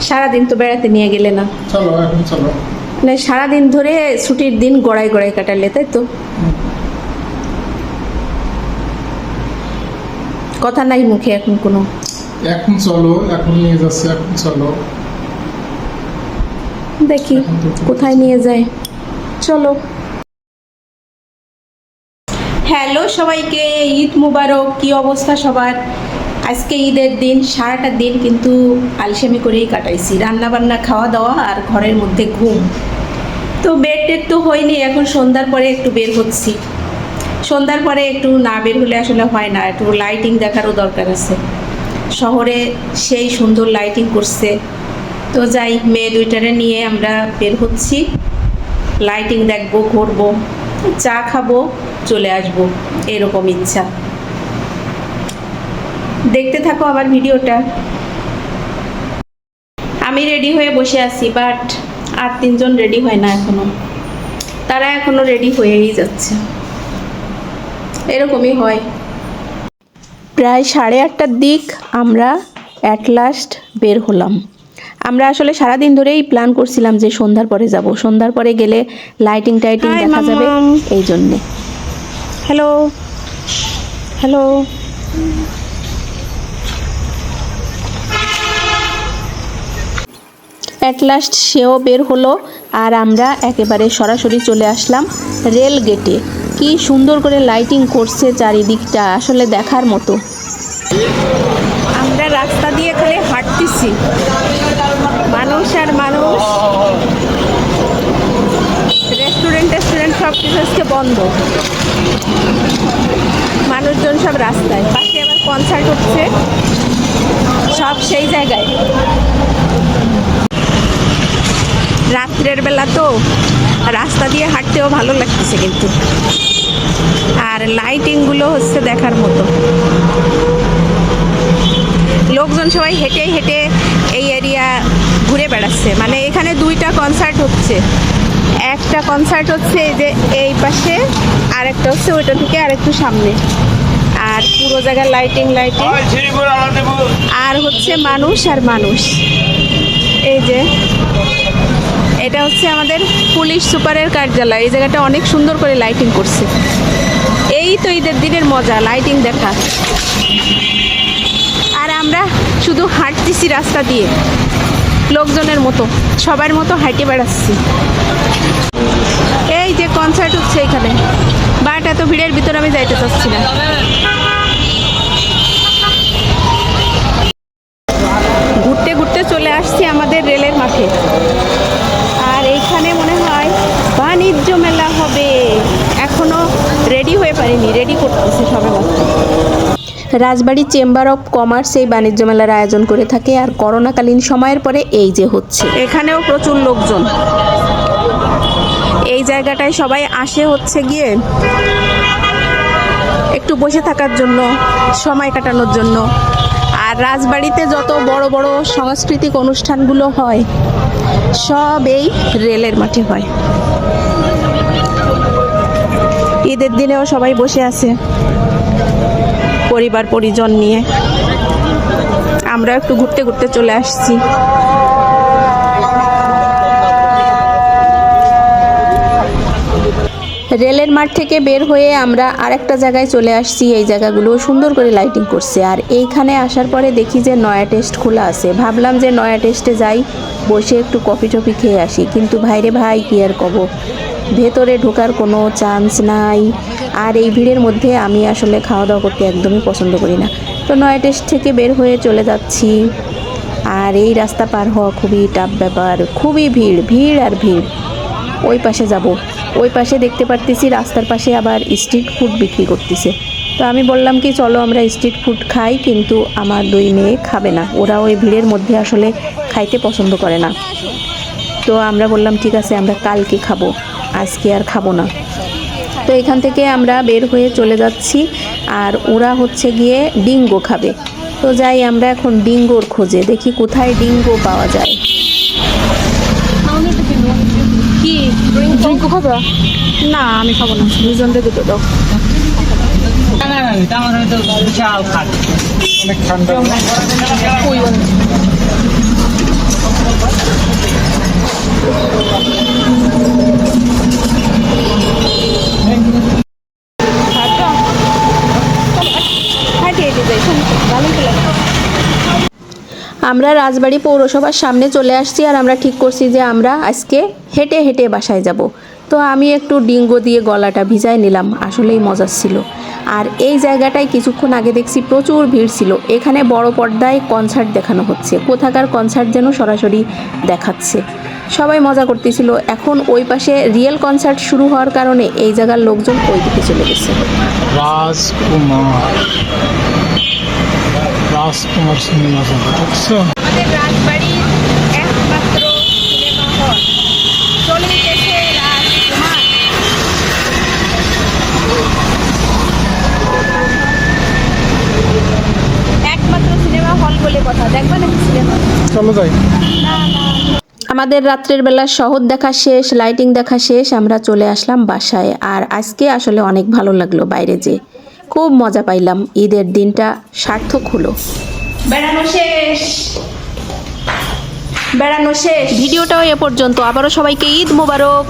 সারাদিন তো বেড়াতে নিয়ে গেলে না। চলো এখন চলো। মানে সারাদিন ধরে ছুটির দিন গড়াই গড়াই কাটালে, তাই তো? কথা নাই মুখে এখন কোনো। এখন চলো, এখন নিয়ে যাচ্ছে, এখন চলো। দেখি কোথায় নিয়ে যায়। চলো। হ্যালো সবাইকে, ঈদ মুবারক। কি অবস্থা সবার? আজকে ঈদের দিন, সারাটা দিন কিন্তু আলসেমি করেই কাটাইছি, রান্না বান্না, খাওয়া দাওয়া আর ঘরের মধ্যে ঘুম। তো বেড টেড তো হয়নি, এখন সন্ধ্যার পরে একটু বের হচ্ছি। সন্ধ্যার পরে একটু না বের হলে আসলে হয় না, একটু লাইটিং দেখারও দরকার আছে। শহরে সেই সুন্দর লাইটিং করছে। তো যাই, মেয়ে দুইটারে নিয়ে আমরা বের হচ্ছি, লাইটিং দেখবো, ঘুরবো, চা খাবো, চলে আসবো, এরকম ইচ্ছা। দেখতে থাকো আবার ভিডিওটা। আমি রেডি হয়ে বসে আছি, বাট আর তিনজন রেডি হয় না এখনো। তারা এখনো রেডি হয়েই যাচ্ছে, এরকমই হয়। প্রায় 8:30টার দিক আমরা অ্যাট লাস্ট বের হলাম। আমরা আসলে সারাদিন ধরেই প্ল্যান করছিলাম যে সন্ধ্যার পরে যাব, সন্ধ্যার পরে গেলে লাইটিং টাইটিং দেখা যাবে, এই জন্যে। Hello hello. অ্যাট লাস্ট সেও বের হলো, আর আমরা একেবারে সরাসরি চলে আসলাম রেল গেটে। কি সুন্দর করে লাইটিং করছে চারিদিকটা, আসলে দেখার মতো। আমরা রাস্তা দিয়ে খালি হাঁটতেছি, মানুষ আর মানুষ। রেস্টুরেন্ট সব কিছু আজকে বন্ধ, মানুষজন সব রাস্তায়। পাশে আবার কনসার্ট হচ্ছে, সব সেই জায়গায়। রাত্রের বেলা তো রাস্তা দিয়ে হাঁটতেও ভালো লাগতেছে কিন্তু, আর লাইটিংগুলো হচ্ছে দেখার মতো। লোকজন সবাই হেঁটে হেঁটে এই এরিয়া ঘুরে বেড়াচ্ছে। মানে এখানে 2টা কনসার্ট হচ্ছে, একটা কনসার্ট হচ্ছে এই যে এই পাশে, আর একটা হচ্ছে ওইটা থেকে আর একটু সামনে। আর পুরো জায়গায় লাইটিং, আর হচ্ছে মানুষ আর মানুষ। এই যে এটা হচ্ছে আমাদের পুলিশ সুপারের কার্যালয়। এই জায়গাটা অনেক সুন্দর করে লাইটিং করছে। এই তো ঈদের দিনের মজা, লাইটিং দেখা। আর আমরা শুধু হাঁটতেছি রাস্তা দিয়ে, লোকজনের মতো, সবার মতো হাঁটে বেড়াচ্ছি। এই যে কনসার্ট হচ্ছে এখানে, বাট এত ভিড়ের ভিতরে আমি যাইতে চাচ্ছি না। ঘুরতে ঘুরতে চলে আসছি আমাদের রেলের মাঠে। আর এইখানে মনে হয় বাণিজ্য মেলা হবে, এখনো রেডি হয়ে পারিনি, রেডি করতেছে সবে মাত্র। রাজবাড়ী চেম্বার অফ কমার্স এই বাণিজ্য মেলার আয়োজন করে থাকে, আর করোনাকালীন সময়ের পরে এই যে হচ্ছে। এখানেও প্রচুর লোকজন, এই জায়গাটায় সবাই আসে হচ্ছে গিয়ে একটু বসে থাকার জন্য, সময় কাটানোর জন্য। আর রাজবাড়িতে যত বড় বড় সাংস্কৃতিক অনুষ্ঠানগুলো হয় সব এই রেলের মাঠে হয়। ঈদের দিনেও সবাই বসে আছে পরিবার পরিজন নিয়ে। আমরা একটু ঘুরতে ঘুরতে চলে আসছি। রেলের মাঠ থেকে বের হয়ে আমরা আরেকটা জায়গায় চলে আসছি। এই জায়গাগুলো সুন্দর করে লাইটিং করছে। আর এইখানে আসার পরে দেখি যে নয়া টেস্ট খোলা আছে। ভাবলাম যে নয়া টেস্টে যাই, বসে একটু কফি টফি খেয়ে আসি, কিন্তু ভাইরে ভাই কি আর কব, ভেতরে ঢোকার কোনো চান্স নাই। আর এই ভিড়ের মধ্যে আমি আসলে খাওয়া দাওয়া করতে একদমই পছন্দ করি না। তো নয়া টেস্ট থেকে বের হয়ে চলে যাচ্ছি। আর এই রাস্তা পার হওয়া খুবই টাফ ব্যাপার, খুবই ভিড়, ভিড় আর ভিড়। ওই পাশে যাব, ওই পাশে দেখতে পারতেছি রাস্তার পাশে আবার স্ট্রিট ফুড বিক্রি করতেছে। তো আমি বললাম কি চলো আমরা স্ট্রিট ফুড খাই, কিন্তু আমার 2 মেয়ে খাবে না, ওরা ওই ভিড়ের মধ্যে আসলে খাইতে পছন্দ করে না। তো আমরা বললাম ঠিক আছে আমরা কালকে খাবো, আজকে আর খাবো না। তো এখান থেকে আমরা বের হয়ে চলে যাচ্ছি, আর ওরা হচ্ছে গিয়ে ডিঙ্গো খাবে। তো যাই আমরা এখন ডিঙ্গোর খোঁজে, দেখি কোথায় ডিঙ্গো পাওয়া যায়। কি ড্রিঙ্ক খাবে? না আমি খাবো না, 2জনকে দুটো দাও। অনেক ঠান্ডা। আমরা রাজবাড়ী পৌরসভার সামনে চলে আসছি আর আমরা ঠিক করছি যে আমরা আজকে হেঁটে হেঁটে বাসায় যাব। তো আমি একটু ডিঙ্গো দিয়ে গলাটা ভিজাই নিলাম, আসলেই মজা ছিল। আর এই জায়গাটায় কিছুক্ষণ আগে দেখছি প্রচুর ভিড় ছিল, এখানে বড় পর্দায় কনসার্ট দেখানো হচ্ছে, কোথাকার কনসার্ট যেন সরাসরি দেখাচ্ছে, সবাই মজা করতেছিল। এখন ওই পাশে রিয়েল কনসার্ট শুরু হওয়ার কারণে এই জায়গার লোকজন ওই দিকে চলে গেছে। রাজকুমার সিনেমা হল, দেখছো? আমাদের রাজবাড়ির একমাত্র সিনেমা হল চলে গেছে রাজকুমার। একমাত্র সিনেমা হল বলে কথা, দেখবা নাকি সিনেমা? চলো যাই। আমাদের রাত্রের বেলা শহর দেখা শেষ, লাইটিং দেখা শেষ, আমরা চলে আসলাম বাসায়। আর আজকে আসলে অনেক ভালো লাগলো, বাইরে যে খুব মজা পাইলাম, ঈদের দিনটা সার্থক হলো। বেড়ানো শেষ, বেড়ানো শেষ। ভিডিওটাও এ পর্যন্ত। আবারও সবাইকে ঈদ মোবারক।